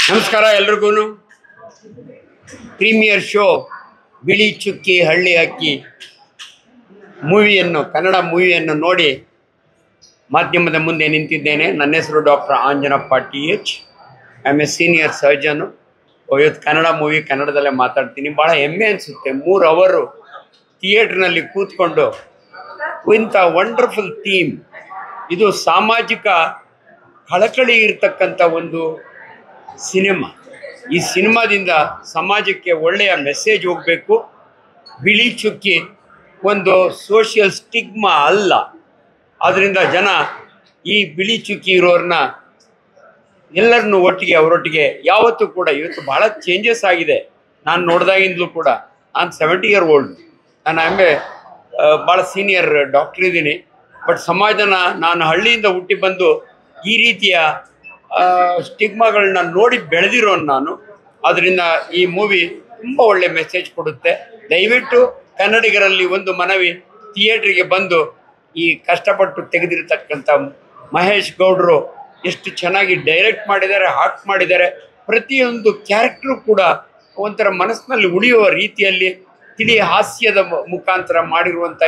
ನಮಸ್ಕಾರ ಎಲ್ರಿಗೂ. Premiere show ಬಿಳಿ ಚುಕ್ಕಿ ಹಳ್ಳಿ ಹಕ್ಕಿ ಕನ್ನಡ ಮೂವಿಯನ್ನು ನೋಡಿ ಮಾಧ್ಯಮದ ಮುಂದೆ ನಿಂತಿದ್ದೇನೆ. ನನ್ನ ಹೆಸರು doctor Anjanappa TH. I am a senior surgeon. ಇವತ್ತು ಕನ್ನಡ ಮೂವಿ ಕನ್ನಡದಲ್ಲೇ ಮಾತಾಡ್ತೀನಿ. ಭಾಳ ಹೆಮ್ಮೆ ಅನಿಸುತ್ತೆ. 3 ಅವರು ಥಿಯೇಟ್ರ್ನಲ್ಲಿ ಕೂತ್ಕೊಂಡು ಇಂಥ ವಂಡರ್ಫುಲ್ ಥೀಮ್, ಇದು ಸಾಮಾಜಿಕ ಕಳಕಳಿ ಇರತಕ್ಕಂಥ ಒಂದು ಸಿನಿಮಾ. ಈ ಸಿನಿಮಾದಿಂದ ಸಮಾಜಕ್ಕೆ ಒಳ್ಳೆಯ ಮೆಸೇಜ್ ಹೋಗಬೇಕು. ಬಿಳಿ ಚುಕ್ಕಿ ಒಂದು ಸೋಷಿಯಲ್ ಸ್ಟಿಗ್ಮಾ ಅಲ್ಲ. ಆದ್ದರಿಂದ ಜನ ಈ ಬಿಳಿ ಚುಕ್ಕಿ ಇರೋರನ್ನ ಎಲ್ಲರನ್ನೂ ಅವರೊಟ್ಟಿಗೆ ಯಾವತ್ತೂ ಕೂಡ, ಇವತ್ತು ಭಾಳ ಚೇಂಜಸ್ ಆಗಿದೆ. ನಾನು ನೋಡಿದಾಗಿಂದಲೂ ಕೂಡ, ನಾನು 70 year old, ನಾನು ಭಾಳ ಸೀನಿಯರ್ ಡಾಕ್ಟ್ರ್ ಇದ್ದೀನಿ. ಬಟ್ ನಾನು ಹಳ್ಳಿಯಿಂದ ಹುಟ್ಟಿ ಬಂದು ಈ ರೀತಿಯ ಸ್ಟಿಗ್ಮಾಗಳನ್ನ ನೋಡಿ ಬೆಳೆದಿರೋನು ನಾನು. ಆದ್ದರಿಂದ ಈ ಮೂವಿ ತುಂಬ ಒಳ್ಳೆ ಮೆಸೇಜ್ ಕೊಡುತ್ತೆ. ದಯವಿಟ್ಟು ಕನ್ನಡಿಗರಲ್ಲಿ ಒಂದು ಮನವಿ, ಥಿಯೇಟ್ರಿಗೆ ಬಂದು ಈ ಕಷ್ಟಪಟ್ಟು ತೆಗೆದಿರ್ತಕ್ಕಂಥ ಮಹೇಶ್ ಗೌಡರು ಎಷ್ಟು ಚೆನ್ನಾಗಿ ಡೈರೆಕ್ಟ್ ಮಾಡಿದ್ದಾರೆ, ಆಕ್ಟ್ ಮಾಡಿದ್ದಾರೆ. ಪ್ರತಿಯೊಂದು ಕ್ಯಾರೆಕ್ಟ್ರು ಕೂಡ ಒಂಥರ ಮನಸ್ಸಿನಲ್ಲಿ ಉಳಿಯುವ ರೀತಿಯಲ್ಲಿ ತಿಳಿ ಹಾಸ್ಯದ ಮುಖಾಂತರ ಮಾಡಿರುವಂಥ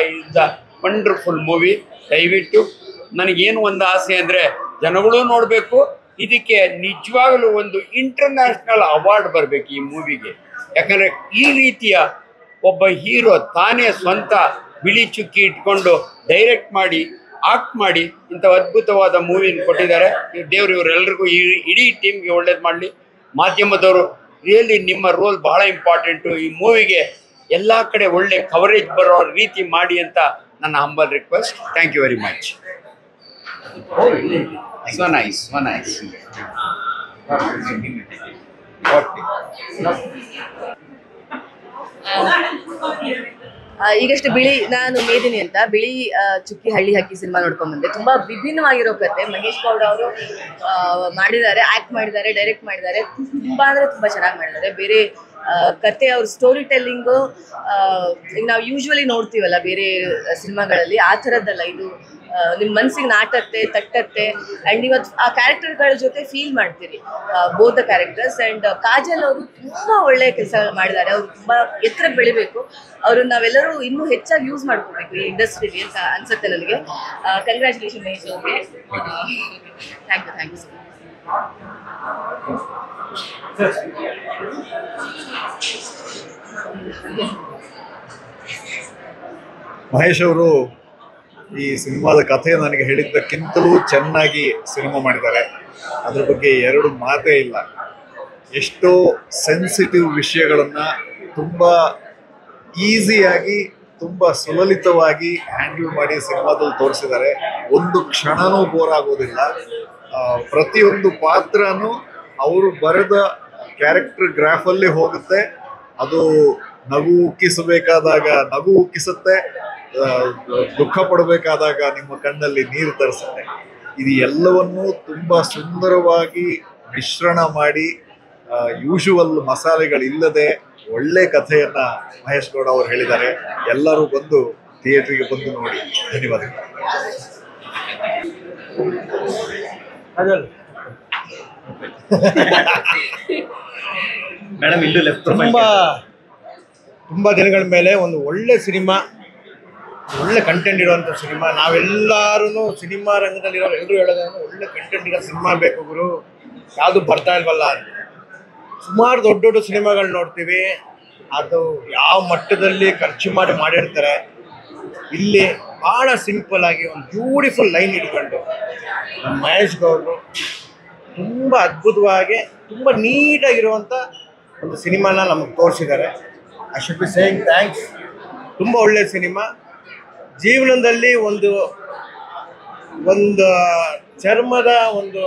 ವಂಡರ್ಫುಲ್ ಮೂವಿ. ದಯವಿಟ್ಟು ನನಗೇನು ಒಂದು ಆಸೆ ಅಂದರೆ, ಜನಗಳು ನೋಡಬೇಕು, ಇದಕ್ಕೆ ನಿಜವಾಗಲೂ ಒಂದು ಇಂಟರ್ನ್ಯಾಷನಲ್ ಅವಾರ್ಡ್ ಬರಬೇಕು ಈ ಮೂವಿಗೆ. ಯಾಕಂದರೆ ಈ ರೀತಿಯ ಒಬ್ಬ ಹೀರೋ ತಾನೇ ಸ್ವಂತ ಬಿಳಿ ಚುಕ್ಕಿ ಇಟ್ಕೊಂಡು ಡೈರೆಕ್ಟ್ ಮಾಡಿ ಆಕ್ಟ್ ಮಾಡಿ ಇಂಥ ಅದ್ಭುತವಾದ ಮೂವಿನ ಕೊಟ್ಟಿದ್ದಾರೆ. ದೇವರು ಇವರೆಲ್ಲರಿಗೂ ಇಡೀ ಟೀಮ್ಗೆ ಒಳ್ಳೇದು ಮಾಡಲಿ. ಮಾಧ್ಯಮದವರು ರಿಯಲಿ ನಿಮ್ಮ ರೋಲ್ ಬಹಳ ಇಂಪಾರ್ಟೆಂಟು. ಈ ಮೂವಿಗೆ ಎಲ್ಲ ಕಡೆ ಒಳ್ಳೆ ಕವರೇಜ್ ಬರೋ ರೀತಿ ಮಾಡಿ ಅಂತ ನನ್ನ humble request. Thank you very much. So nice. ಈಗಷ್ಟು ನಾನು ಮೇದಿನಿ ಅಂತ ಬಿಳಿ ಚುಕ್ಕಿ ಹಳ್ಳಿ ಹಕ್ಕಿ ಸಿನಿಮಾ ನೋಡ್ಕೊಂಡ್ ಬಂದೆ. ತುಂಬಾ ವಿಭಿನ್ನವಾಗಿರೋ ಕತೆ ಮಹೇಶ್ ಗೌಡ ಅವರು ಮಾಡಿದ್ದಾರೆ, ಆಕ್ಟ್ ಮಾಡಿದ್ದಾರೆ, ಡೈರೆಕ್ಟ್ ಮಾಡಿದ್ದಾರೆ. ತುಂಬಾ ಚೆನ್ನಾಗಿ ಮಾಡಿದ್ದಾರೆ. ಬೇರೆ ಕತೆ ಅವ್ರ ಸ್ಟೋರಿ ಟೆಲ್ಲಿಂಗು ಈಗ ನಾವು ಯೂಶ್ವಲಿ ನೋಡ್ತೀವಲ್ಲ ಬೇರೆ ಸಿನಿಮಾಗಳಲ್ಲಿ, ಆ ಥರದ್ದಲ್ಲ ಇದು. ನಿಮ್ಮ ಮನಸ್ಸಿಗೆ ನಾಟತ್ತೆ, ತಟ್ಟತ್ತೆ. ಆ್ಯಂಡ್ ಇವತ್ತು ಆ ಕ್ಯಾರೆಕ್ಟರ್ಗಳ ಜೊತೆ ಫೀಲ್ ಮಾಡ್ತೀರಿ, both the characters. And Kajal ಅವರು ತುಂಬ ಒಳ್ಳೆಯ ಕೆಲಸ ಮಾಡಿದ್ದಾರೆ. ಅವರು ತುಂಬ ಎತ್ತರಕ್ಕೆ ಬೆಳಿಬೇಕು. ಅವ್ರನ್ನ ನಾವೆಲ್ಲರೂ ಇನ್ನೂ ಹೆಚ್ಚಾಗಿ ಯೂಸ್ ಮಾಡ್ಕೋಬೇಕು ಈ ಇಂಡಸ್ಟ್ರಿಗೆ ಅಂತ ಅನ್ಸುತ್ತೆ ನನಗೆ. ಕಂಗ್ರ್ಯಾಚುಲೇಷನ್ ಮಹೇಶ್ ಅವ್ರಿಗೆ. Thank you so much. Mahesh ಅವರು ಈ ಸಿನಿಮಾದ ಕಥೆ ನನಗೆ ಹೇಳಿದ್ದಕ್ಕಿಂತಲೂ ಚೆನ್ನಾಗಿ ಸಿನಿಮಾ ಮಾಡಿದ್ದಾರೆ. ಅದ್ರ ಬಗ್ಗೆ 2 ಮಾತೇ ಇಲ್ಲ. ಎಷ್ಟೋ ಸೆನ್ಸಿಟಿವ್ ವಿಷಯಗಳನ್ನು ತುಂಬ ಈಸಿಯಾಗಿ, ತುಂಬ ಸುಲಲಿತವಾಗಿ ಹ್ಯಾಂಡಲ್ ಮಾಡಿ ಸಿನಿಮಾದಲ್ಲಿ ತೋರಿಸಿದ್ದಾರೆ. ಒಂದು ಕ್ಷಣನೂ ಬೋರ್ ಆಗೋದಿಲ್ಲ. ಪ್ರತಿಯೊಂದು ಪಾತ್ರನೂ ಅವರು ಬರೆದ ಕ್ಯಾರೆಕ್ಟರ್ ಗ್ರಾಫಲ್ಲಿ ಹೋಗುತ್ತೆ. ಅದು ನಗು ಉಕ್ಕಿಸಬೇಕಾದಾಗ ನಗು ಉಕ್ಕಿಸುತ್ತೆ, ದುಃಖ ಪಡಬೇಕಾದಾಗ ನಿಮ್ಮ ಕಣ್ಣಲ್ಲಿ ನೀರು ತರಿಸುತ್ತೆ. ಇದು ಎಲ್ಲವನ್ನೂ ತುಂಬ ಸುಂದರವಾಗಿ ಮಿಶ್ರಣ ಮಾಡಿ, ಯೂಶುವಲ್ ಮಸಾಲೆಗಳಿಲ್ಲದೆ ಒಳ್ಳೆ ಕಥೆಯನ್ನು ಮಹೇಶ್ ಗೌಡ ಅವರು ಹೇಳಿದ್ದಾರೆ. ಎಲ್ಲರೂ ಬಂದು ಥಿಯೇಟ್ರಿಗೆ ಬಂದು ನೋಡಿ. ಧನ್ಯವಾದಗಳು. ಮೇಡಮ್ ಇಲ್ಲೂ ಲೆಫ್ಟ್ ತುಂಬ ದಿನಗಳ ಮೇಲೆ ಒಂದು ಒಳ್ಳೆ ಸಿನಿಮಾ, ಒಳ್ಳೆ ಕಂಟೆಂಟ್ ಇರುವಂಥ ಸಿನಿಮಾ. ನಾವೆಲ್ಲರೂ ಸಿನಿಮಾ ರಂಗದಲ್ಲಿರೋ ಎಲ್ಲರೂ ಹೇಳೋದನ್ನು ಒಳ್ಳೆ ಕಂಟೆಂಟ್ ಇರೋ ಸಿನಿಮಾ ಬೇಕು ಗುರು, ಯಾವುದು ಬರ್ತಾ ಇಲ್ವಲ್ಲ ಅಂತ. ಸುಮಾರು ದೊಡ್ಡ ದೊಡ್ಡ ಸಿನಿಮಾಗಳು ನೋಡ್ತೀವಿ, ಅದು ಯಾವ ಮಟ್ಟದಲ್ಲಿ ಖರ್ಚು ಮಾಡಿರ್ತಾರೆ. ಇಲ್ಲಿ ಭಾಳ ಸಿಂಪಲ್ ಆಗಿ ಒಂದು ಬ್ಯೂಟಿಫುಲ್ ಲೈನ್ ಇಟ್ಕೊಂಡು ನಮ್ಮ ಮಹೇಶ್ ಗೌಡರು ತುಂಬ ಅದ್ಭುತವಾಗಿ, ತುಂಬ ನೀಟಾಗಿರುವಂಥ ಒಂದು ಸಿನಿಮಾನ ನಮಗೆ ತೋರಿಸಿದ್ದಾರೆ. I should be saying thanks. ತುಂಬ ಒಳ್ಳೆಯ ಸಿನಿಮಾ. ಜೀವನದಲ್ಲಿ ಒಂದು ಚರ್ಮದ ಒಂದು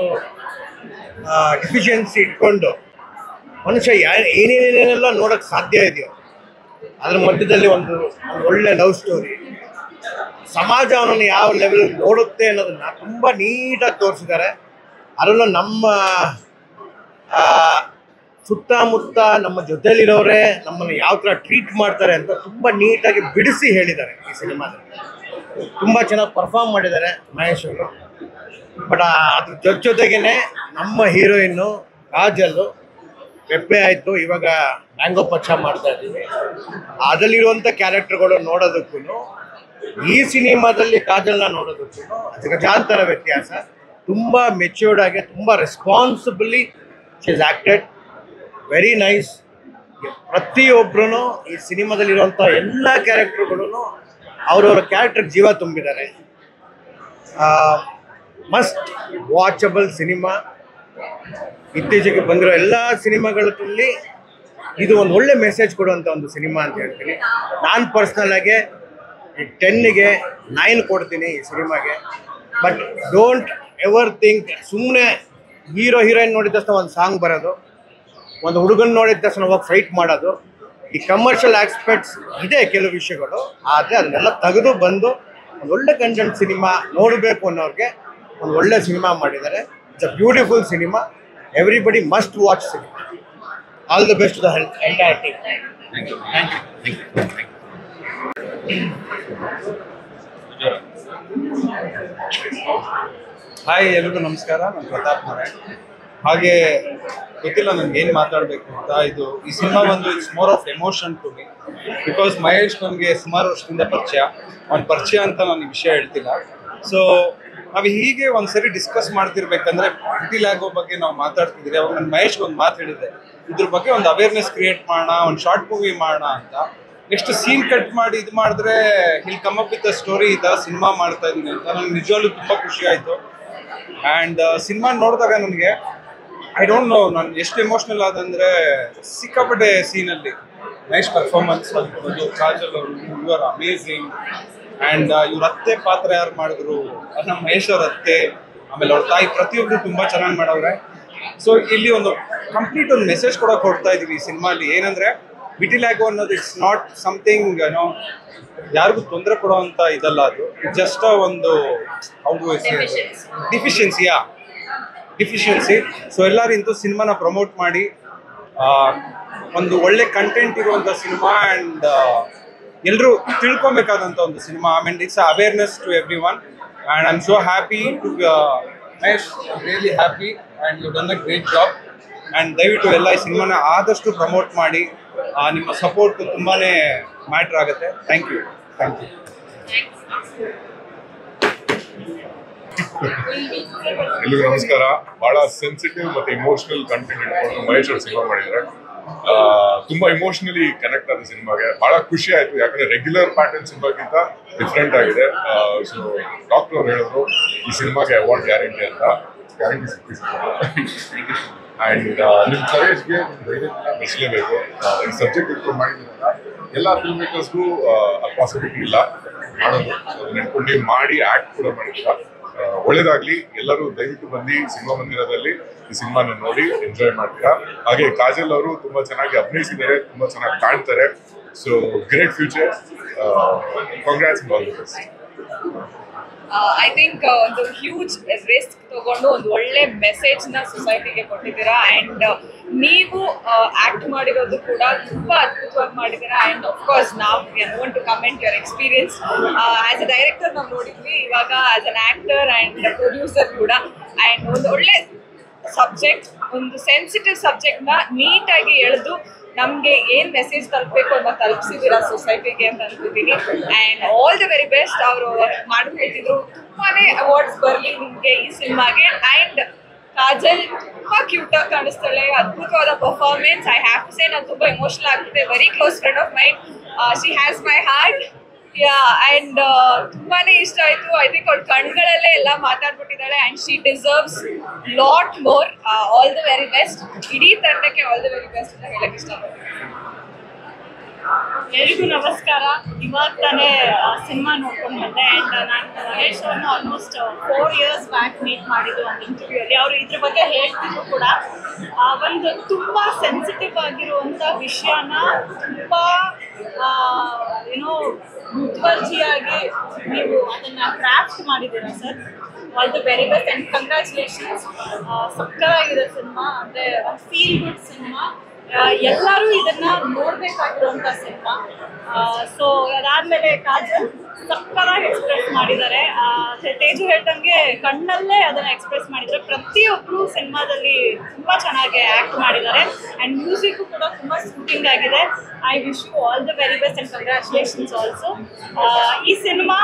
ಡಿಫಿಷಿಯನ್ಸಿ ಇಟ್ಕೊಂಡು ಮನುಷ್ಯ ಏನೇನೇನೆಲ್ಲ ನೋಡೋಕ್ಕೆ ಸಾಧ್ಯ ಇದೆಯೋ ಅದ್ರ ಮಧ್ಯದಲ್ಲಿ ಒಂದು ಒಳ್ಳೆ ಲವ್ ಸ್ಟೋರಿ, ಸಮಾಜ ಅವನನ್ನು ಯಾವ ಲೆವೆಲ್ ನೋಡುತ್ತೆ ಅನ್ನೋದನ್ನು ತುಂಬ ನೀಟಾಗಿ ತೋರಿಸಿದ್ದಾರೆ. ಅದರಲ್ಲೂ ನಮ್ಮ ಸುತ್ತಮುತ್ತ ನಮ್ಮ ಜೊತೆಲಿರೋರೇ ನಮ್ಮನ್ನು ಯಾವ ಥರ ಟ್ರೀಟ್ ಮಾಡ್ತಾರೆ ಅಂತ ತುಂಬ ನೀಟಾಗಿ ಬಿಡಿಸಿ ಹೇಳಿದ್ದಾರೆ ಈ ಸಿನಿಮಾದಲ್ಲಿ. ತುಂಬ ಚೆನ್ನಾಗಿ ಪರ್ಫಾರ್ಮ್ ಮಾಡಿದ್ದಾರೆ ಮಹೇಶ್ ಅವರು. ಬಟ್ ಅದ್ರ ಜೊತೆಗೇನೆ ನಮ್ಮ ಹೀರೋಯಿನ್ನು ಕಾಜಲ್ಲು ಪೆಪ್ಪೆ ಆಯಿತು, ಇವಾಗ ಮ್ಯಾಂಗೋ ಪಚ್ಚ ಮಾಡ್ತಾ ಇದ್ದೀವಿ. ಅದರಲ್ಲಿರುವಂಥ ಕ್ಯಾರೆಕ್ಟರ್ಗಳು ನೋಡೋದಕ್ಕೂ ಈ ಸಿನಿಮಾದಲ್ಲಿ ಕಾಜಲ್ನ ನೋಡೋದಕ್ಕೂ ಗಜಾಂತರ ವ್ಯತ್ಯಾಸ. ತುಂಬ ಮೆಚ್ಯೂರ್ಡ್ ಆಗಿ, ತುಂಬ responsibly she is acted, very nice. ಪ್ರತಿಯೊಬ್ಬರೂ ಈ ಸಿನಿಮಾದಲ್ಲಿರುವಂಥ ಎಲ್ಲ ಕ್ಯಾರೆಕ್ಟರ್ಗಳೂ ಅವರವರ ಕ್ಯಾರೆಕ್ಟರ್ಗೆ ಜೀವ ತುಂಬಿದ್ದಾರೆ. Must watchable cinema. ಇತ್ತೀಚೆಗೆ ಬಂದಿರೋ ಎಲ್ಲ ಸಿನಿಮಾಗಳಲ್ಲಿ ಇದು ಒಂದು ಒಳ್ಳೆ ಮೆಸೇಜ್ ಕೊಡುವಂಥ ಒಂದು ಸಿನಿಮಾ ಅಂತ ಹೇಳ್ತೀನಿ. ನಾನು ಪರ್ಸ್ನಲ್ ಆಗಿ 10ಗೆ 9 ಕೊಡ್ತೀನಿ ಈ ಸಿನಿಮಾಗೆ. ಬಟ್ ಡೋಂಟ್ ಎವರ್ ಥಿಂಕ್ ಸುಮ್ಮನೆ ಹೀರೋಯಿನ್ ನೋಡಿದ ತಕ್ಷಣ ಒಂದು ಸಾಂಗ್ ಬರೋದು, ಒಂದು ಹುಡುಗನ ನೋಡಿದ ತಕ್ಷಣ ಹೋಗಿ ಫೈಟ್ ಮಾಡೋದು, ಈ ಕಮರ್ಷಿಯಲ್ ಆಸ್ಪೆಕ್ಟ್ಸ್ ಇದೆ ಕೆಲವು ವಿಷಯಗಳು. ಆದರೆ ಅದನ್ನೆಲ್ಲ ತೆಗೆದು ಬಂದು ಒಂದು ಒಳ್ಳೆ ಕಂಟೆಂಟ್ ಸಿನಿಮಾ ನೋಡಬೇಕು ಅನ್ನೋರಿಗೆ ಒಂದು ಒಳ್ಳೆ ಸಿನಿಮಾ ಮಾಡಿದ್ದಾರೆ. It's a beautiful cinema. Everybody must watch cinema. All the best to the entire team. Hi, ಎಲ್ರಿಗೂ ನಮಸ್ಕಾರ. ನಾನು ಪ್ರತಾಪ್ ನಾರಾಯಣ್. ಹಾಗೆ ಗೊತ್ತಿಲ್ಲ ನನಗೆ ಏನು ಮಾತಾಡಬೇಕು ಅಂತ. ಈ ಸಿನಿಮಾ ಬಂದು it's more of emotion to me, because Mahesh ನನಗೆ ಸುಮಾರು ವರ್ಷದಿಂದ ಪರಿಚಯ ಅಂತ ನಾನು ಈ ವಿಷಯ ಹೇಳ್ತಿಲ್ಲ. ಸೊ ನಾವು ಹೀಗೆ ಒಂದ್ಸರಿ ಡಿಸ್ಕಸ್ ಮಾಡ್ತಿರ್ಬೇಕಂದ್ರೆ ವಿಟಿಲಾಗೋ ಬಗ್ಗೆ ನಾವು ಮಾತಾಡ್ತಿದ್ರಿ. ಅವಾಗ ನಾನು ಮಹೇಶ್ಗೆ ಒಂದು ಮಾತು ಹೇಳಿದ್ದೆ, ಇದ್ರ ಬಗ್ಗೆ ಒಂದು ಅವೇರ್ನೆಸ್ ಕ್ರಿಯೇಟ್ ಮಾಡೋಣ, ಒಂದು ಶಾರ್ಟ್ ಮೂವಿ ಮಾಡೋಣ ಅಂತ. ನೆಕ್ಸ್ಟ್ ಸೀನ್ ಕಟ್ ಮಾಡಿ ಇದು ಮಾಡಿದ್ರೆ hill come up with a story ಇದ್ದ ಸಿನಿಮಾ ಮಾಡ್ತಾ ಇದ್ದೀನಿ ಅಂತ ನನಗೆ ನಿಜವಾಗ್ಲೂ ತುಂಬ ಖುಷಿ ಆಯಿತು. ಆ್ಯಂಡ್ ಸಿನಿಮಾ ನೋಡಿದಾಗ ನನಗೆ ಐ ಡೋಂಟ್ ನೋ ನಾನು ಎಷ್ಟು ಎಮೋಷ್ನಲ್ ಆದಂದರೆ ಸಿಕ್ಕಾಪಟ್ಟೆ ಸೀನಲ್ಲಿ ನೈಸ್ ಪರ್ಫಾರ್ಮೆನ್ಸ್ ಆಗಿರ್ಬೋದು. ಕಾಜಲ್ ಅವರು ಯು ಆರ್ ಅಮೇಝಿಂಗ್. ಆ್ಯಂಡ್ ಇವ್ರ ಅತ್ತೆ ಪಾತ್ರ ಯಾರು ಮಾಡಿದ್ರು, ನಮ್ಮ ಮಹೇಶ್ ಅವ್ರ ಅತ್ತೆ, ಆಮೇಲೆ ಅವ್ರ ತಾಯಿ, ಪ್ರತಿಯೊಬ್ಬರು ತುಂಬ ಚೆನ್ನಾಗಿ ಮಾಡವ್ರೆ. ಸೊ ಇಲ್ಲಿ ಒಂದು ಕಂಪ್ಲೀಟ್ ಒಂದು ಮೆಸೇಜ್ ಕೂಡ ಕೊಡ್ತಾ ಇದೀವಿ ಈ ಸಿನಿಮಾಲಿ. ಏನಂದರೆ ವಿಟಿಲಾಗೋ ಅನ್ನೋದು ಇಟ್ಸ್ ನಾಟ್ ಸಮಥಿಂಗ್ ಏನೋ ಯಾರಿಗೂ ತೊಂದರೆ ಕೊಡುವಂಥ ಇದಲ್ಲ. ಅದು ಜಸ್ಟ್ ಒಂದು ಡಿಫಿಷಿಯನ್ಸಿ. ಸೊ ಎಲ್ಲರೂ ಇಂಥ ಸಿನಿಮಾನ ಪ್ರಮೋಟ್ ಮಾಡಿ ಒಂದು ಒಳ್ಳೆ ಕಂಟೆಂಟ್ ಇರುವಂಥ ಸಿನಿಮಾ ಆ್ಯಂಡ್ ಎಲ್ಲರೂ ತಿಳ್ಕೊಬೇಕಾದಂಥ ಒಂದು cinema. I mean it's awareness to every one. And I am so happy to Mahesh, really happy and you done a great job. And ದಯವಿಟ್ಟು ಎಲ್ಲ ಈ ಸಿನಿಮಾನ ಆದಷ್ಟು ಪ್ರಮೋಟ್ ಮಾಡಿ. ನಿಮ್ಮ ಸಪೋರ್ಟ್ ತುಂಬಾ ಮ್ಯಾಟ್ರ್ ಆಗುತ್ತೆ. Thank you. ಎಲ್ರಿಗೂ ನಮಸ್ಕಾರ. ಬಹಳ ಸೆನ್ಸಿಟಿವ್ ಮತ್ತೆ ಇಮೋಷನಲ್ ಕಂಟೆಂಟ್ ಇಟ್ಕೊಂಡು ಮಹೇಶ್ ಅವರು ಸಿನಿಮಾ ಮಾಡಿದ್ದಾರೆ. ತುಂಬಾ ಇಮೋಷನಲಿ ಕನೆಕ್ಟ್ ಆದ ಸಿನಿಮಾಗೆ ಬಹಳ ಖುಷಿ ಆಯ್ತು. ಯಾಕಂದ್ರೆ ರೆಗ್ಯುಲರ್ ಪ್ಯಾಟರ್ನ್ ಸಿನಿಮಾಗಿಂತ ಡಿಫ್ರೆಂಟ್ ಆಗಿದೆ. ಸೊ ಡಾಕ್ಟರ್ ಅವ್ರು ಹೇಳಿದ್ರು ಈ ಸಿನಿಮಾಗೆ ಅವಾರ್ಡ್ ಗ್ಯಾರಂಟಿ ಅಂತ. ಗ್ಯಾರಂಟಿ ಸಿಕ್ಕಿದೆ. ಆ್ಯಂಡ್ ನಿಮ್ಮ ಕರೇಜ್ಗೆ ಧೈರ್ಯದಿಂದ ಮೆಚ್ಚಲೇಬೇಕು. ಈ ಸಬ್ಜೆಕ್ಟ್ ಇಟ್ಕೊಂಡು ಮಾಡಿದ್ದೀರಲ್ಲ, ಎಲ್ಲ ಫಿಲ್ಮ್ ಮೇಕರ್ಸ್ಗೂ ಪಾಸಿಬಿಲಿಟಿ ಇಲ್ಲ ಮಾಡೋದು. ನೆನ್ಕೊಂಡು ನೀವು ಮಾಡಿ ಆ್ಯಕ್ಟ್ ಕೂಡ ಮಾಡಿದ್ದೀರಾ. ಒಳ್ಳೇದಾಗ್ಲಿ. ಎಲ್ಲರೂ ದಯವಿಟ್ಟು ಬಂದು ಸಿನಿಮಾ ಮಂದಿರದಲ್ಲಿ ಈ ಸಿನಿಮಾನ ನೋಡಿ ಎಂಜಾಯ್ ಮಾಡ್ತೀರಾ. ಹಾಗೆ ಕಾಜಲ್ ಅವರು ತುಂಬಾ ಚೆನ್ನಾಗಿ ಅಭಿನಯಿಸಿದ್ದಾರೆ, ತುಂಬಾ ಚೆನ್ನಾಗಿ ಕಾಣ್ತಾರೆ. So great future. Congrats, all the best. I think ಒಂದು ಹ್ಯೂಜ್ ರಿಸ್ಕ್ ತಗೊಂಡು ಒಂದು ಒಳ್ಳೆ ಮೆಸೇಜ್ನ ಸೊಸೈಟಿಗೆ ಕೊಟ್ಟಿದ್ದೀರಾ. ಆ್ಯಂಡ್ ನೀವು ಆ್ಯಕ್ಟ್ ಮಾಡಿರೋದು ಕೂಡ ತುಂಬ ಅದ್ಭುತವಾಗಿ ಮಾಡಿದ್ದೀರಾ. ಆ್ಯಂಡ್ ಅಫ್ಕೋರ್ಸ್ ನಾವು want to comment your experience. As a director ನಾವು ನೋಡಿದ್ವಿ, ಇವಾಗ as an actor and producer ಕೂಡ. ಆ್ಯಂಡ್ ಒಂದು ಒಳ್ಳೆ ಸಬ್ಜೆಕ್ಟ್, ಒಂದು ಸೆನ್ಸಿಟಿವ್ ಸಬ್ಜೆಕ್ಟ್ನ ನೀಟಾಗಿ ಎಳೆದು ನಮಗೆ ಏನು ಮೆಸೇಜ್ ತಲುಪಬೇಕು ಅಂತ ತಲುಪಿಸಿದ್ದೀರಾ ಸೊಸೈಟಿಗೆ ಅಂತ ಅನ್ಕೋತೀನಿ. And all the very best. ಅವರು ಮಾಡೋದು ಹೇಳ್ತಿದ್ರು, ತುಂಬಾ ಅವಾರ್ಡ್ಸ್ ಬರಲಿ ನಿಮಗೆ ಈ ಸಿನಿಮಾಗೆ. ಆ್ಯಂಡ್ ಕಾಜಲ್ ತುಂಬ ಕ್ಯೂಟಾಗಿ ಕಾಣಿಸ್ತಾಳೆ, ಅದ್ಭುತವಾದ performance. I have to say ನಾನು ತುಂಬ ಎಮೋಷನಲ್ ಆಗುತ್ತೆ. Very close friend of mind. She has my heart. And ತುಂಬಾ ಇಷ್ಟ ಆಯಿತು. ಐ ಥಿಂಕ್ ಅವಳ ಕಣ್ಗಳಲ್ಲೇ ಎಲ್ಲ ಮಾತಾಡ್ಬಿಟ್ಟಿದ್ದಾಳೆ. And she deserves lot more. All the very best. ಇಡೀ ತಂಡಕ್ಕೆ ಆಲ್ ದ ವೆರಿ ಬೆಸ್ಟ್ ಅಂತ ಹೇಳಕ್ಕೆ ಇಷ್ಟಪಡ್ತೀನಿ. ಎಲ್ರಿಗೂ ನಮಸ್ಕಾರ. ಇವಾಗ ತಾನೇ ಸಿನಿಮಾ ನೋಡ್ಕೊಂಡು ಬಂದೆ. ಆ್ಯಂಡ್ ನಾನು ಮಹೇಶ್ ಅವ್ರನ್ನ ಆಲ್ಮೋಸ್ಟ್ 4 years ಬ್ಯಾಕ್ ಮೀಟ್ ಮಾಡಿದ್ದು ಒಂದು ಇಂಟರ್ವ್ಯೂಯಲ್ಲಿ. ಅವರು ಇದ್ರ ಬಗ್ಗೆ ಹೇಳ್ತಿದ್ರು ಕೂಡ. ಒಂದು ತುಂಬ ಸೆನ್ಸಿಟಿವ್ ಆಗಿರುವಂಥ ವಿಷಯನ ತುಂಬ ಏನೋ ಮುತುವರ್ಜಿಯಾಗಿ ನೀವು ಅದನ್ನು ಕ್ರಾಫ್ಟ್ ಮಾಡಿದ್ದೀರಾ sir. All the very best and congratulations. ಸಕ್ಕತ್ತಾಗಿದೆ ಸಿನಿಮಾ. ಅಂದರೆ ಒಂದು ಫೀಲ್ ಗುಡ್ ಸಿನಿಮಾ. ಎಲ್ಲರೂ ಇದನ್ನ ನೋಡ್ಬೇಕಾಗಿರುವಂಥ ಸಿನಿಮಾ. ಸೊ ಅದಾದ್ಮೇಲೆ ಕಾಜಲ್ ಸಕ್ಕತ್ತಾಗಿ ಎಕ್ಸ್ಪ್ರೆಸ್ ಮಾಡಿದ್ದಾರೆ. ತೇಜು ಹೇಳ್ದಂಗೆ ಕಣ್ಣಲ್ಲೇ ಅದನ್ನ ಎಕ್ಸ್ಪ್ರೆಸ್ ಮಾಡಿದ್ದಾರೆ. ಪ್ರತಿಯೊಬ್ಬರು ಸಿನಿಮಾದಲ್ಲಿ ತುಂಬಾ ಚೆನ್ನಾಗಿ ಆಕ್ಟ್ ಮಾಡಿದ್ದಾರೆ ಅಂಡ್ ಮ್ಯೂಸಿಕ್ ಕೂಡ ತುಂಬಾ ಸೂಟಿಂಗ್ ಆಗಿದೆ. I wish you all the very best and congratulations also. ಈ ಸಿನಿಮಾ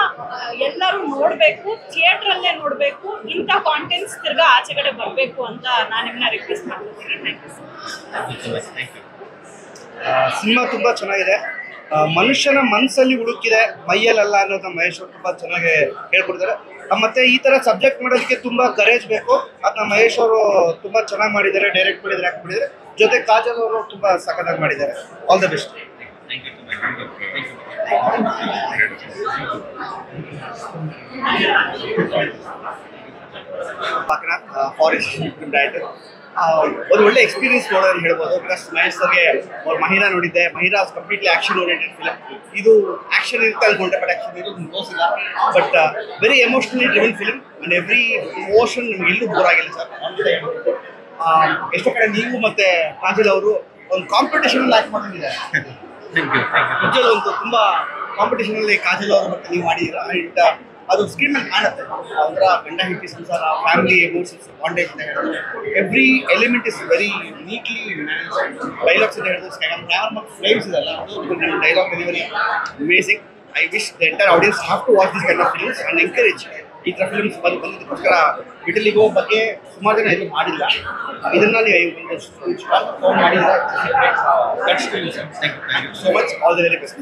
ಎಲ್ಲರೂ ನೋಡಬೇಕು, ಥಿಯೇಟರ್ ಅಲ್ಲೇ ನೋಡಬೇಕು. ಇಂಥ ಕಾಂಟೆಂಟ್ಸ್ ತಿರ್ಗಾ ಆಚೆ ಕಡೆ ಬರಬೇಕು ಅಂತ ನಾನು ನಿಮ್ಮನ್ನ ರಿಕ್ವೆಸ್ಟ್ ಮಾಡ್ತೀನಿ. Thank you. ಸಿನಿಮಾ ತುಂಬಾ ಚೆನ್ನಾಗಿದೆ. ಮನುಷ್ಯನ ಮನಸ್ಸಲ್ಲಿ ಹುಡುಕಿದೆ, ಮೈಯಲ್ಲ ಅನ್ನೋದನ್ನ ಮಹೇಶ್ ಅವರು ತುಂಬಾ ಚೆನ್ನಾಗಿ ಹೇಳ್ಕೊಡ್ತಾರೆ. ಮತ್ತೆ ಈ ತರ ಸಬ್ಜೆಕ್ಟ್ ಮಾಡೋದಕ್ಕೆ ತುಂಬಾ ಕರೇಜ್ ಬೇಕು. ಅದನ್ನ ಮಹೇಶ್ ಅವರು ತುಂಬಾ ಚೆನ್ನಾಗಿ ಮಾಡಿದ್ದಾರೆ, ಡೈರೆಕ್ಟ್ ಮಾಡಿದ್ದಾರೆ, ಆಕ್ಟ್ ಮಾಡಿದ್ದಾರೆ. ಜೊತೆ ಕಾಜಲ್ ಅವರು ತುಂಬಾ ಸಖತ್ತಾಗಿ ಮಾಡಿದ್ದಾರೆ. All the best. Forest director ಒಂದು ಒಳ್ಳೆ ಎಕ್ಸ್ಪೀರಿಯನ್ಸ್ ನೋಡೋದು ಹೇಳ್ಬೋದು. ಬಿಕಾಸ್ ಮಹೇಶ್ ಸರ್ಗೆ ಅವ್ರು ಮಹಿರಾ ನೋಡಿದ್ದೆ. Mahira completely action oriented film. ಇದು ಆಕ್ಷನ್ ಇರುತ್ತೆ ಅನ್ಕೊಂಡೆ, ಬಟ್ ಆಕ್ಷನ್ ಇದು ತೋರಿಸಿಲ್ಲ. But very emotionally driven film and every emotion ನಮ್ಗೆ ಎಲ್ಲೂ ಬೋರ್ ಆಗಿಲ್ಲ ಸರ್. ಎಷ್ಟೋ ಕಡೆ ನೀವು ಮತ್ತೆ ಕಾಜಲ್ ಅವರು ಒಂದು ಕಾಂಪಿಟೇಷನ್ ಆಕ್ಟ್ ಮಾಡ್ತಿದ್ದಾರೆ. ನಿಜವಾಗ್ಲೂ ಒಂದು ತುಂಬಾ ಕಾಂಪಿಟೇಷನ್ ಅಲ್ಲಿ ಕಾಜಲ್ ಅವರು ಮತ್ತೆ ನೀವು ಮಾಡಿದ್ದೀರಾ. ಅಂಡ್ ಅದು ಸ್ಕ್ರೀನ್ ಮೇಲೆ ಕಾಣುತ್ತೆ. ಒಂಥರ ಗಂಡ ಹೆಂಡತಿ ಸಂಸಾರ, ಫ್ಯಾಮಿಲಿ ಎಮೋಷನ್ಸ್, ಬಾಂಡೇಜ್ ಅಂತ ಹೇಳೋದು. Every element is very neatly dialogues ಅಂತ ಹೇಳಿದ್ರು. ಫ್ಲೇಮ್ಸ್ ಇದೆಲ್ಲ ಅದು dialogue delivery amazing. I wish the entire audience have to watch this kind of films and encourage. ಈ ಥರ ಫಿಲ್ಮ್ಸ್ ಬಂದಿದ್ದಕ್ಕೋಸ್ಕರ ಇಟಲಿಗೋ ಬಗ್ಗೆ ಸುಮಾರು ಜನ ಎಲ್ಲೂ ಮಾಡಿಲ್ಲ. ಇದನ್ನ ನೀವು ಒಂದು ಫೋನ್ ಮಾಡಿದ್ರೆ so much. All the very best.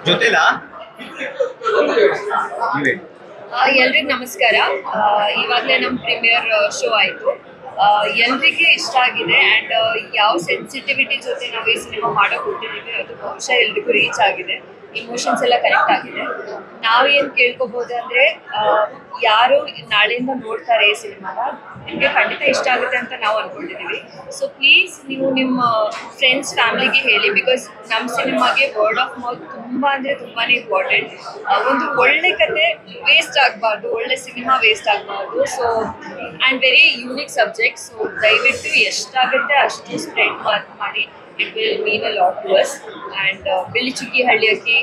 ಜೊತೆಲ ಎಲ್ರಿಗೂ ನಮಸ್ಕಾರ. ಇವಾಗಲೇ ನಮ್ಮ ಪ್ರೀಮಿಯರ್ ಶೋ ಆಯಿತು. ಎಲ್ರಿಗೆ ಇಷ್ಟ ಆಗಿದೆ ಆ್ಯಂಡ್ ಯಾವ ಸೆನ್ಸಿಟಿವಿಟಿ ಜೊತೆ ನಾವು ಈ ಸಿನಿಮಾ ಮಾಡೋಕೆ ಕೊಟ್ಟಿದ್ದೀವಿ ಅದು ಬಹುಶಃ ಎಲ್ರಿಗೂ ರೀಚ್ ಆಗಿದೆ. ಇಮೋಷನ್ಸ್ ಎಲ್ಲ ಕರೆಕ್ಟ್ ಆಗಿದೆ. ನಾವೇನು ಕೇಳ್ಕೊಬೋದು ಅಂದರೆ ಯಾರು ನಾಳೆಯಿಂದ ನೋಡ್ತಾರೆ ಈ ಸಿನಿಮಾನ ನಿಮಗೆ ಖಂಡಿತ ಇಷ್ಟ ಆಗುತ್ತೆ ಅಂತ ನಾವು ಅಂದ್ಕೊಂಡಿದ್ದೀವಿ. ಸೊ ಪ್ಲೀಸ್ ನೀವು ನಿಮ್ಮ ಫ್ರೆಂಡ್ಸ್ ಫ್ಯಾಮಿಲಿಗೆ ಹೇಳಿ. ಬಿಕಾಸ್ ನಮ್ಮ ಸಿನಿಮಾಗೆ ವರ್ಡ್ ಆಫ್ ಮೌತ್ ತುಂಬ ಅಂದರೆ ತುಂಬಾ ಇಂಪಾರ್ಟೆಂಟ್. ಒಂದು ಒಳ್ಳೆ ಕತೆ ವೇಸ್ಟ್ ಆಗಬಾರ್ದು, ಒಳ್ಳೆ ಸಿನಿಮಾ ವೇಸ್ಟ್ ಆಗಬಾರ್ದು. So and very unique subject. So ದಯವಿಟ್ಟು ಎಷ್ಟಾಗುತ್ತೆ ಅಷ್ಟು ಸ್ಪ್ರೆಡ್ ಮಾಡಿ. It will mean a lot to us. And Billy Chukki Halli Hakki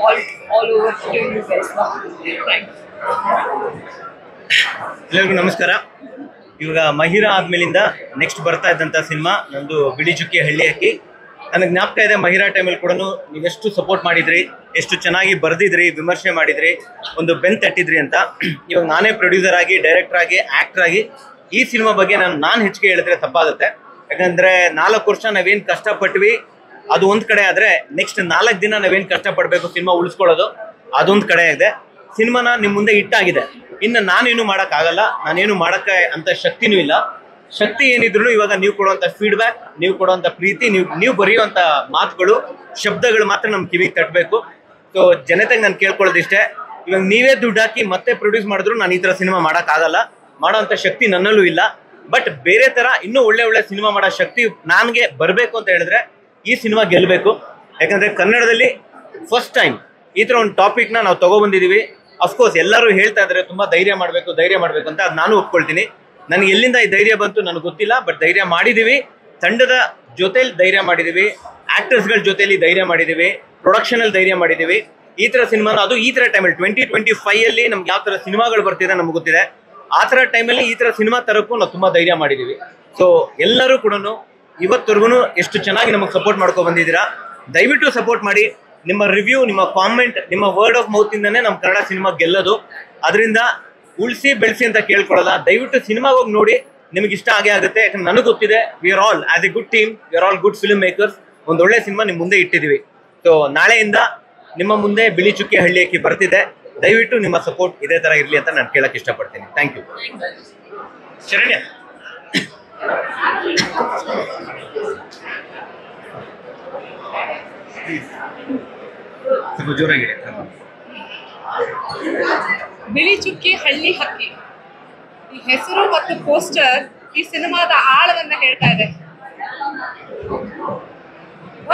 all over to you guys. Thanks. ಎಲ್ಲರಿಗೂ ನಮಸ್ಕಾರ. ಇವಾಗ ಮಹಿರಾ ಆದ್ಮೇಲಿಂದ ನೆಕ್ಸ್ಟ್ ಬರ್ತಾ ಇದ್ದಂಥ ಸಿನಿಮಾ ನಂದು ಬಿಳಿ ಚುಕ್ಕಿ ಹಳ್ಳಿ ಹಕ್ಕಿ. ನನಗೆ ಜ್ಞಾಪಕ ಇದೆ, ಮಹಿರಾ ಟೈಮಲ್ಲಿ ಕೂಡ ನೀವೆಷ್ಟು ಸಪೋರ್ಟ್ ಮಾಡಿದ್ರಿ, ಎಷ್ಟು ಚೆನ್ನಾಗಿ ಬರೆದಿದ್ರಿ, ವಿಮರ್ಶೆ ಮಾಡಿದ್ರಿ, ಒಂದು ಬೆನ್ ತಟ್ಟಿದ್ರಿ ಅಂತ. ಇವಾಗ ನಾನೇ ಪ್ರೊಡ್ಯೂಸರ್ ಆಗಿ, ಡೈರೆಕ್ಟರ್ ಆಗಿ, ಆ್ಯಕ್ಟರ್ ಆಗಿ ಈ ಸಿನಿಮಾ ಬಗ್ಗೆ ನಾನು ಹೆಚ್ಚಿಗೆ ಹೇಳಿದ್ರೆ ತಪ್ಪಾಗುತ್ತೆ. ಯಾಕಂದರೆ 4 ವರ್ಷ ನಾವೇನು ಕಷ್ಟಪಟ್ವಿ ಅದು ಒಂದು ಕಡೆ ಆದರೆ, ನೆಕ್ಸ್ಟ್ 4 ದಿನ ನಾವೇನು ಕಷ್ಟಪಡಬೇಕು ಸಿನಿಮಾ ಉಳಿಸ್ಕೊಳ್ಳೋದು ಅದೊಂದು ಕಡೆ ಇದೆ. ಸಿನಿಮಾನ ನಿಮ್ಮ ಮುಂದೆ ಇಟ್ಟಾಗಿದೆ. ಇನ್ನು ನಾನೇನು ಮಾಡೋಕ್ಕಾಗಲ್ಲ, ನಾನೇನು ಮಾಡೋಕ್ಕೆ ಅಂತ ಶಕ್ತಿನೂ ಇಲ್ಲ. ಶಕ್ತಿ ಏನಿದ್ರು ಇವಾಗ ನೀವು ಕೊಡುವಂಥ ಫೀಡ್ಬ್ಯಾಕ್, ನೀವು ಕೊಡುವಂಥ ಪ್ರೀತಿ, ನೀವು ಬರೆಯುವಂಥ ಮಾತುಗಳು, ಶಬ್ದಗಳು ಮಾತ್ರ ನಮ್ಮ ಕಿವಿಗೆ ತಟ್ಟಬೇಕು. ಸೊ ಜನತೆಗೆ ನಾನು ಕೇಳ್ಕೊಳ್ಳೋದಿಷ್ಟೇ, ಇವಾಗ ನೀವೇ ದುಡ್ಡು ಹಾಕಿ ಮತ್ತೆ ಪ್ರೊಡ್ಯೂಸ್ ಮಾಡಿದ್ರು ನಾನು ಈ ಥರ ಸಿನಿಮಾ ಮಾಡೋಕ್ಕಾಗಲ್ಲ, ಮಾಡೋವಂಥ ಶಕ್ತಿ ನನ್ನಲ್ಲೂ ಇಲ್ಲ. ಬಟ್ ಬೇರೆ ಥರ ಇನ್ನೂ ಒಳ್ಳೆ ಸಿನಿಮಾ ಮಾಡೋ ಶಕ್ತಿ ನನಗೆ ಬರಬೇಕು ಅಂತ ಹೇಳಿದ್ರೆ ಈ ಸಿನಿಮಾ ಗೆಲ್ಲಬೇಕು. ಯಾಕಂದರೆ ಕನ್ನಡದಲ್ಲಿ ಫಸ್ಟ್ ಟೈಮ್ ಈ ಥರ ಒಂದು ಟಾಪಿಕ್ನ ನಾವು ತೊಗೊಬಂದಿದ್ದೀವಿ. ಅಫ್ಕೋರ್ಸ್ ಎಲ್ಲರೂ ಹೇಳ್ತಾ ಇದ್ದಾರೆ ತುಂಬ ಧೈರ್ಯ ಮಾಡಬೇಕು ಅಂತ, ಅದು ನಾನು ಒಪ್ಕೊಳ್ತೀನಿ. ನನಗೆ ಎಲ್ಲಿಂದ ಈ ಧೈರ್ಯ ಬಂತು ನನಗೆ ಗೊತ್ತಿಲ್ಲ, ಬಟ್ ಧೈರ್ಯ ಮಾಡಿದ್ದೀವಿ. ತಂಡದ ಜೊತೆಲಿ ಧೈರ್ಯ ಮಾಡಿದ್ದೀವಿ, ಆ್ಯಕ್ಟರ್ಸ್ಗಳ ಜೊತೆಲಿ ಧೈರ್ಯ ಮಾಡಿದ್ದೀವಿ, ಪ್ರೊಡಕ್ಷನಲ್ಲಿ ಧೈರ್ಯ ಮಾಡಿದ್ದೀವಿ. ಈ ಥರ ಸಿನಿಮಾನ ಅದು ಈ ಥರ ಟೈಮಲ್ಲಿ 2025 ನಮ್ಗೆ ಯಾವ ಥರ ಸಿನಿಮಾಗಳು ಬರ್ತಿದೆ ನಮ್ಗೆ ಗೊತ್ತಿದೆ. ಆ ಥರ ಟೈಮಲ್ಲಿ ಈ ಥರ ಸಿನಿಮಾ ತರೋಕ್ಕೂ ನಾವು ತುಂಬ ಧೈರ್ಯ ಮಾಡಿದ್ದೀವಿ. ಸೊ ಎಲ್ಲರೂ ಕೂಡ ಇವತ್ತವರೆಗೂ ಎಷ್ಟು ಚೆನ್ನಾಗಿ ನಮಗೆ ಸಪೋರ್ಟ್ ಮಾಡ್ಕೊ ಬಂದಿದ್ದೀರಾ. ದಯವಿಟ್ಟು ಸಪೋರ್ಟ್ ಮಾಡಿ. ನಿಮ್ಮ ರಿವ್ಯೂ, ನಿಮ್ಮ ಕಾಮೆಂಟ್, ನಿಮ್ಮ ವರ್ಡ್ ಆಫ್ ಮೌತಿಂದನೇ ನಮ್ಮ ಕನ್ನಡ ಸಿನಿಮಾ ಗೆಲ್ಲೋದು. ಅದರಿಂದ ಉಳಿಸಿ ಬೆಳೆಸಿ ಅಂತ ಕೇಳ್ಕೊಳ್ಳಲ್ಲ. ದಯವಿಟ್ಟು ಸಿನಿಮಾಗೆ ಹೋಗಿ ನೋಡಿ, ನಿಮಗೆ ಇಷ್ಟ ಆಗೇ ಆಗುತ್ತೆ. ಯಾಕಂದ್ರೆ ನನಗೆ ಗೊತ್ತಿದೆ, we are all as A good team, we are all good film makers. ಒಂದು ಒಳ್ಳೆ ಸಿನಿಮಾ ನಿಮ್ಮ ಮುಂದೆ ಇಟ್ಟಿದ್ದೀವಿ. ಸೊ ನಾಳೆಯಿಂದ ನಿಮ್ಮ ಮುಂದೆ ಬಿಳಿ ಚುಕ್ಕಿ ಹಳ್ಳಿ ಹಕ್ಕಿ ಬರ್ತಿದೆ. ದಯವಿಟ್ಟು ನಿಮ್ಮ ಸಪೋರ್ಟ್ ಇದೇ ಥರ ಇರಲಿ ಅಂತ ನಾನು ಕೇಳಕ್ಕೆ ಇಷ್ಟಪಡ್ತೀನಿ. Thank you. ಶರಣ್ಯ ಸ್ವಲ್ಪ ಜೋರಾಗಿದೆ. ಬಿಳಿ ಚುಕ್ಕಿ ಹಳ್ಳಿ ಹಕ್ಕಿ ಈ ಹೆಸರು ಮತ್ತು ಪೋಸ್ಟರ್ ಈ ಸಿನಿಮಾದ ಆಳವನ್ನ ಹೇಳ್ತಾ ಇದೆ.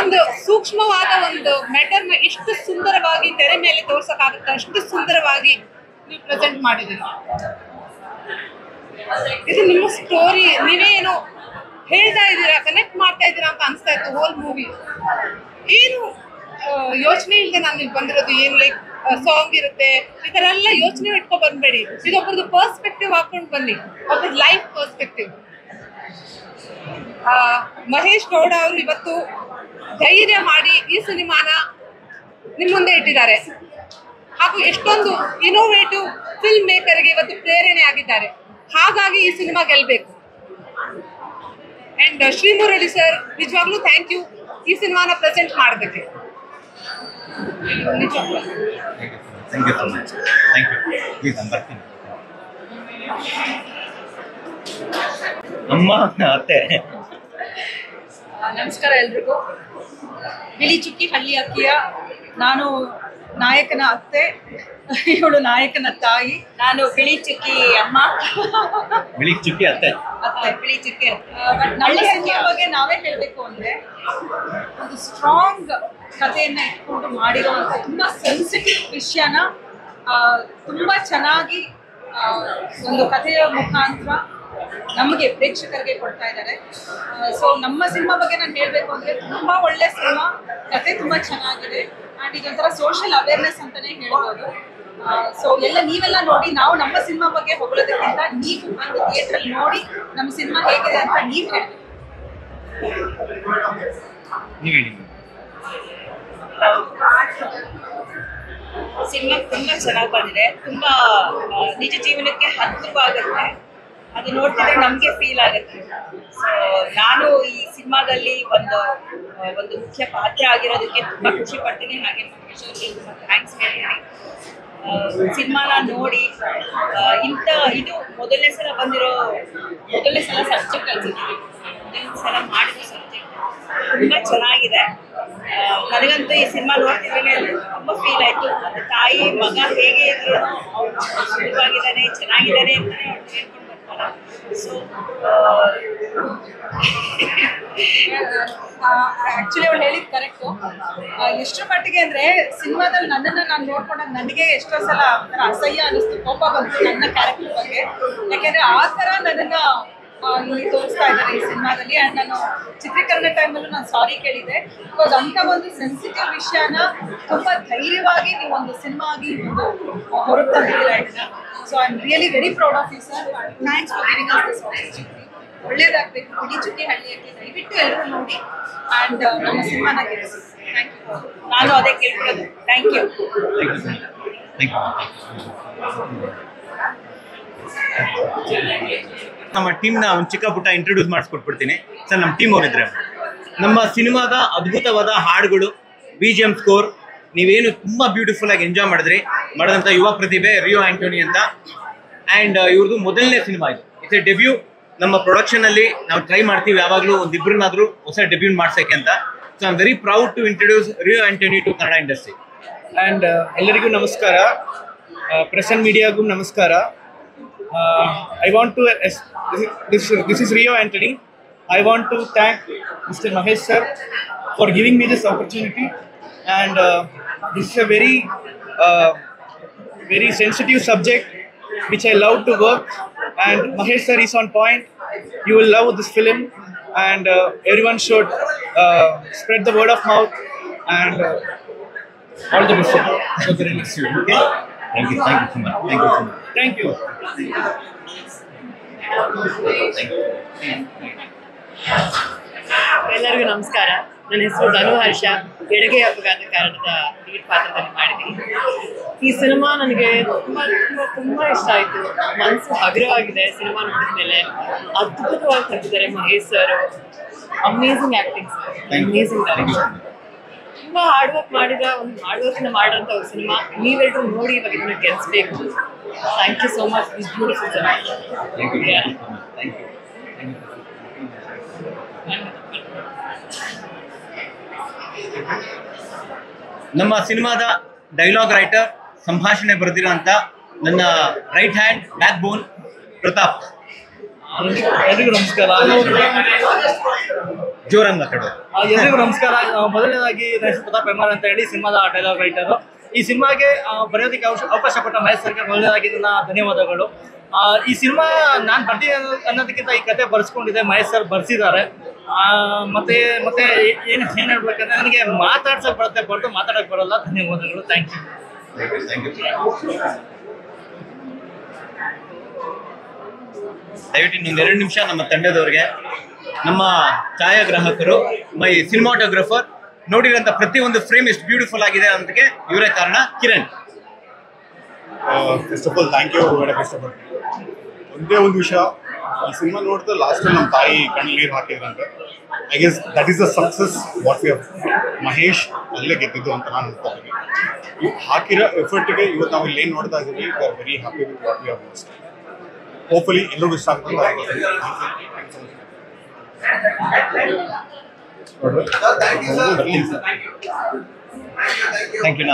ಒಂದು ಸೂಕ್ಷ್ಮವಾದ ಒಂದು ಮ್ಯಾಟರ್ನ ಎಷ್ಟು ಸುಂದರವಾಗಿ ತೆರೆ ಮೇಲೆ ತೋರ್ಸಕ್ಕಾಗುತ್ತೆ ಅಷ್ಟು ಸುಂದರವಾಗಿ ನೀವು ಪ್ರೆಸೆಂಟ್ ಮಾಡಿದ್ದೀರಿ. ಇದು ನಿಮ್ಮ ಸ್ಟೋರಿ, ನೀವೇನು ಹೇಳ್ತಾ ಇದ್ದೀರಾ, ಕನೆಕ್ಟ್ ಮಾಡ್ತಾ ಇದ್ದೀರಾ ಅಂತ ಅನಿಸ್ತಾ ಇತ್ತು ಹೋಲ್ ಮೂವಿ. ಏನು ಯೋಚನೆ ಇಲ್ಲದೆ ನಾನು ಇಲ್ಲಿ ಬಂದಿರೋದು, ಏನು ಲೈಕ್ ಸಾಂಗ್ ಇರುತ್ತೆ ಈ ಥರ ಎಲ್ಲ ಯೋಚನೆ ಇಟ್ಕೊ ಬಂದ್ಬೇಡಿ. ಇದೊಬ್ಬರದ್ದು ಪರ್ಸ್ಪೆಕ್ಟಿವ್ ಹಾಕೊಂಡು ಬನ್ನಿ, ಒಬ್ಬರ ಲೈಫ್ ಪರ್ಸ್ಪೆಕ್ಟಿವ್. ಮಹೇಶ್ ಗೌಡ ಅವರು ಇವತ್ತು ಧೈರ್ಯ ಮಾಡಿ ಈ ಸಿನಿಮಾನ ನಿಮ್ಮ ಮುಂದೆ ಇಟ್ಟಿದ್ದಾರೆ. ಹಾಗೂ ಎಷ್ಟೊಂದು ಇನೋವೇಟಿವ್ ಫಿಲ್ಮ್ ಮೇಕರ್ಗೆ ಇವತ್ತು ಪ್ರೇರಣೆ ಆಗಿದ್ದಾರೆ. ಹಾಗಾಗಿ ಈ ಸಿನಿಮಾ ಗೆಲ್ಲಬೇಕು. ಅಂಡ್ ಶ್ರೀಮುರಳಿ ಸರ್, ನಿಜವಾಗ್ಲೂ ಥ್ಯಾಂಕ್ ಯು ಈ ಸಿನಿಮಾನ ಪ್ರೆಸೆಂಟ್ ಮಾಡೋದಕ್ಕೆ. ನಿಜವಾಗ್ಲೂ thank you so much. Thank you. Please ನಾನು ಬರ್ತೀನಿ. ಅಮ್ಮ ಅತ್ತೆ. ನಮಸ್ಕಾರ ಎಲ್ರಿಗೂ. ಬಿಳಿ ಚುಕ್ಕಿ ಹಳ್ಳಿ ಅಕ್ಕಿಯ ನಾನು ನಾಯಕನ ಅತ್ತೆ, ಇವಳು ನಾಯಕನ ತಾಯಿ. ನಾನು ಬಿಳಿ ಚುಕ್ಕಿ ಅಮ್ಮ, ಬಿಳಿ ಚುಕ್ಕಿ ಅತ್ತೆ. ಬಿಳಿ ಚುಕ್ಕಿ. ನಮ್ಮ ಸಿನಿಮಾ ಬಗ್ಗೆ ನಾವೇ ಹೇಳಬೇಕು ಅಂದ್ರೆ, ಒಂದು ಸ್ಟ್ರಾಂಗ್ ಕಥೆಯನ್ನ ಇಟ್ಕೊಂಡು ಮಾಡಿರುವಂತ ತುಂಬಾ ಸೆನ್ಸಿಟಿವ್ ವಿಷಯನ ತುಂಬಾ ಚೆನ್ನಾಗಿ ಒಂದು ಕಥೆಯ ಮುಖಾಂತರ ನಮಗೆ ಪ್ರೇಕ್ಷಕರಿಗೆ ಕೊಡ್ತಾ ಇದ್ದಾರೆ. ಸೊ ನಮ್ಮ ಸಿನಿಮಾ ಬಗ್ಗೆ ನಾನು ಹೇಳಬೇಕು ಅಂದರೆ ತುಂಬ ಒಳ್ಳೆ ಸಿನಿಮಾ, ಕತೆ ತುಂಬ ಚೆನ್ನಾಗಿದೆ ಆ್ಯಂಡ್ ಇದೊಂಥರ ಸೋಷಿಯಲ್ ಅವೇರ್ನೆಸ್ ಅಂತಲೇ ಹೇಳ್ಬೋದು. ಸೊ ನೀವೆಲ್ಲ ನೋಡಿ, ನಾವು ನಮ್ಮ ಸಿನಿಮಾ ಬಗ್ಗೆ ಹೊಗಳೋದಕ್ಕಿಂತ ನೀವು ಒಂದು ಥಿಯೇಟ್ರಲ್ಲಿ ನೋಡಿ ನಮ್ಮ ಸಿನಿಮಾ ಹೇಗಿದೆ ಅಂತ ನೀವು ಹೇಳಿ. ಸಿನಿಮಾ ತುಂಬ ಚೆನ್ನಾಗಿ ಬಂದಿದೆ, ತುಂಬ ನಿಜ ಜೀವನಕ್ಕೆ ಹತ್ತಿರವಾಗುತ್ತೆ. ಅದು ನೋಡ್ತಿದ್ರೆ ನಮಗೆ ಫೀಲ್ ಆಗುತ್ತೆ. ಸೊ ನಾನು ಈ ಸಿನಿಮಾದಲ್ಲಿ ಒಂದು ಮುಖ್ಯ ಪಾತ್ರ ಆಗಿರೋದಕ್ಕೆ ತುಂಬ ಖುಷಿ ಪಡ್ತೀನಿ. ಹಾಗೆ ಮಹೇಶ್ ಅವ್ರಿಗೆ ತುಂಬ ಥ್ಯಾಂಕ್ಸ್ ಹೇಳಿದ್ದೀನಿ. ಸಿನಿಮಾನ ನೋಡಿ ಇದು ಮೊದಲನೇ ಸಲ ಸಬ್ಜೆಕ್ಟ್ ಅನ್ಸುತ್ತೆ, ಮೊದಲನೇ ಸಲ ಮಾಡಿದ ಸಬ್ಜೆಕ್ಟ್ ತುಂಬ ಚೆನ್ನಾಗಿದೆ. ನನಗಂತೂ ಈ ಸಿನಿಮಾ ನೋಡ್ತಿದ್ರೆ ತುಂಬ ಫೀಲ್ ಆಯಿತು. ತಾಯಿ ಮಗ ಹೇಗೆ ಇದ್ರು ಸುಂದರವಾಗಿದ್ದಾನೆ, ಚೆನ್ನಾಗಿದ್ದಾನೆ ಅಂತಲೇ ಅವ್ರು ಹೇಳ್ಕೊಂಡು ಬರ್ತಾರೆ. ಸೊ ಆ್ಯಕ್ಚುಲಿ ಅವ್ಳು ಹೇಳಿದ್ದು ಕರೆಕ್ಟು. ಎಷ್ಟರ ಮಟ್ಟಿಗೆ ಅಂದರೆ ಸಿನಿಮಾದಲ್ಲಿ ನನ್ನನ್ನು ನಾನು ನೋಡ್ಕೊಂಡಾಗ ನನಗೆ ಎಷ್ಟೋ ಸಲ ಒಂಥರ ಅಸಹ್ಯ ಅನ್ನಿಸ್ತು, ಕೋಪ ಬಂತು ನನ್ನ ಕ್ಯಾರೆಕ್ಟರ್ ಬಗ್ಗೆ. ಯಾಕೆಂದರೆ ಆ ಥರ ನನ್ನನ್ನು ಇಲ್ಲಿ ತೋರಿಸ್ತಾ ಇದ್ದಾರೆ ಈ ಸಿನಿಮಾದಲ್ಲಿ. ಆ್ಯಂಡ್ ನಾನು ಚಿತ್ರೀಕರಣ ಟೈಮಲ್ಲೂ ನಾನು ಸಾರಿ ಕೇಳಿದೆ. ಬಿಕಾಸ್ ಅಂಥ ಒಂದು ಸೆನ್ಸಿಟಿವ್ ವಿಷಯನ ತುಂಬ ಧೈರ್ಯವಾಗಿ ನೀವು ಒಂದು ಸಿನಿಮಾ ಆಗಿ ಒಂದು ಹೊರಗೆ ತಂದಿದ್ದೀರಾ ಇದನ್ನ. So I am really very proud of you sir. Thanks for giving us this opportunity. ಒಳ್ಳೇದಾಗಬೇಕು. ಬಿಳಿ ಚುಕ್ಕಿ ಹಳ್ಳಿಯಲ್ಲಿ ದಯವಿಟ್ಟು ಎಲ್ಲರೂ ನೋಡಿ ಆ್ಯಂಡ್ ನಮ್ಮ ಸಿನಿಮಾನ ಗೆಲ್ಲಿಸಿ. Thank you. ನಾನು ಅದೇ ಕೇಳ್ಕೊಳ್ಳೋದು. Thank you. ನಮ್ಮ ಟೀಮ್ನ ಒಂದು ಚಿಕ್ಕ ಪುಟ್ಟ ಇಂಟ್ರೊಡ್ಯೂಸ್ ಮಾಡಿಸ್ಕೊಟ್ಬಿಡ್ತೀನಿ ಸರ್. ನಮ್ಮ ಟೀಮ್ ಅವರಿದ್ರೆ ನಮ್ಮ ಸಿನಿಮಾದ ಅದ್ಭುತವಾದ ಹಾಡುಗಳು, BGM ಸ್ಕೋರ್ ನೀವೇನು ತುಂಬ ಬ್ಯೂಟಿಫುಲ್ ಆಗಿ ಎಂಜಾಯ್ ಮಾಡಿದಂಥ ಯುವ ಪ್ರತಿಭೆ ರಿಯೋ ಆಂಟೋನಿ ಅಂತ. ಆ್ಯಂಡ್ ಇವ್ರದ್ದು ಮೊದಲನೇ ಸಿನಿಮಾ ಇದು. It's A debut. ನಮ್ಮ ಪ್ರೊಡಕ್ಷನಲ್ಲಿ ನಾವು ಟ್ರೈ ಮಾಡ್ತೀವಿ ಯಾವಾಗಲೂ ಒಂದಿಬ್ಬರನ್ನಾದರೂ ಹೊಸ ಡೆಬ್ಯೂ ಮಾಡ್ಸೋಕ್ಕೆ ಅಂತ. So I am very proud to introduce Rio Antony to Kannada industry. And ಎಲ್ಲರಿಗೂ ನಮಸ್ಕಾರ, ಪ್ರೆಸ್ ಆ್ಯಂಡ್ ಮೀಡಿಯಾಗೂ ನಮಸ್ಕಾರ. I want to this is Rio Anthony. I want to thank Mr. Mahesh sir for giving me this opportunity, and this is a very sensitive subject which I love to work, and Mahesh sir is on point. You will love this film, and everyone should spread the word of mouth, and all the best for the release. Okay? Thank you so much. Thank you. ಎಲ್ಲರಿಗೂ ನಮಸ್ಕಾರ. ನನ್ನ ಹೆಸರು ಧನು ಹರ್ಷ. ಎಡಗೈ ಅಪಘಾತ ಕಾರಣದ lead ಪಾತ್ರದಲ್ಲಿ ಮಾಡಿದ್ದೀನಿ. ಈ cinema ನನಗೆ ತುಂಬ ತುಂಬ ತುಂಬ ಇಷ್ಟ ಆಯಿತು. ಮನಸ್ಸು ಹಗುರವಾಗಿದೆ ಸಿನಿಮಾ ನೋಡಿದ್ಮೇಲೆ. ಅದ್ಭುತವಾಗಿ ತಂದಿದ್ದಾರೆ Mahesh sir. Amazing acting sir, amazing direction. ತುಂಬ ಹಾರ್ಡ್ ವರ್ಕ್ ಮಾಡೋಂಥ ಒಂದು ಸಿನಿಮಾ. ನೀವೆಲ್ಲರೂ ನೋಡಿ ಇವಾಗ ಇದನ್ನು ಗೆಲ್ಲಿಸ್ಬೇಕು. Thank you so much. This beautiful cinema. ನಮ್ಮ ಸಿನಿಮಾದ ಡೈಲಾಗ್ ರೈಟರ್, ಸಂಭಾಷಣೆ ಬರೆದಿರೋಂಥ ನನ್ನ right hand backbone Pratap. ಎಲ್ರಿಗೂ ನಮಸ್ಕಾರ. ಜೋರಂಗ್ ಮಾತಾಡೋದು. ಎಲ್ರಿಗೂ ನಮಸ್ಕಾರ. ಮೊದಲನೇದಾಗಿ ಪ್ರತಾಪ್ ಎಂ ಆರ್ ಅಂತ ಹೇಳಿ ಸಿನಿಮಾದ ಡೈಲಾಗ್ ರೈಟರು. ಈ ಸಿನಿಮಾಗೆ ಬರೆಯೋದಕ್ಕೆ ಅವಕಾಶ ಕೊಟ್ಟ ಮಹೇಶ್ ಸರ್ಗೆ ಮೊದಲನೇದಾಗಿ ನನ್ನ ಧನ್ಯವಾದಗಳು. ಈ ಸಿನಿಮಾ ನಾನು ಬರ್ತೀನಿ ಅನ್ನೋದಕ್ಕಿಂತ ಈ ಕತೆ ಬರ್ಸ್ಕೊಂಡಿದೆ, ಮಹೇಶ್ ಸರ್ ಬರ್ಸಿದ್ದಾರೆ. ಮತ್ತೆ ಮತ್ತೆ ಏನು ಹೇಳ್ಬೇಕಂದ್ರೆ ನನಗೆ ಮಾತಾಡ್ಸೋಕೆ ಬರುತ್ತೆ ಹೊರತು ಮಾತಾಡೋಕೆ ಬರಲ್ಲ. ಧನ್ಯವಾದಗಳು. Thank you. ದಯವಿಟ್ಟು ಇನ್ನೊಂದು 2 ನಿಮಿಷ ನಮ್ಮ ತಂಡದವರಿಗೆ, ನಮ್ಮ ಛಾಯಾಗ್ರಾಹಕರು, ಮೈ ಸಿನಿಮಾಟೋಗ್ರಫರ್, ನೋಡಿರೋಂಥ ಪ್ರತಿಯೊಂದು ಫ್ರೇಮ್ ಎಷ್ಟು ಬ್ಯೂಟಿಫುಲ್ ಆಗಿದೆ ಅನ್ನೋದಕ್ಕೆ ಇವರೇ ಕಾರಣ. Kiran. First of all thank you ಇಷ್ಟಪಡ್ತೀನಿ. ಒಂದೇ ಒಂದು ವಿಷಯ, ಈ ಸಿನಿಮಾ ನೋಡಿದ್ರೆ ಲಾಸ್ಟ್ ನಮ್ಮ ತಾಯಿ ಕಣ್ಣಲ್ಲಿ ನೀರು ಹಾಕಿದ್ರಂತೆ. I guess that is the success what we have. Mahesh ಅಲ್ಲೇ ಗೆದ್ದಿದ್ದು ಅಂತ ನಾನು ಅನ್ಕೋತೀನಿ. ಹಾಕಿರೋ ಎಫರ್ಟ್ಗೆ ಇವತ್ತು ನಾವು ಇಲ್ಲಿ ಏನು ನೋಡ್ತಾ ಇದ್ದೀವಿ, we are very happy with what we have lost. Hopefully ಎಲ್ಲರಿಗೂ ಇಷ್ಟ ಆಗ್ತದೆ. Thank you.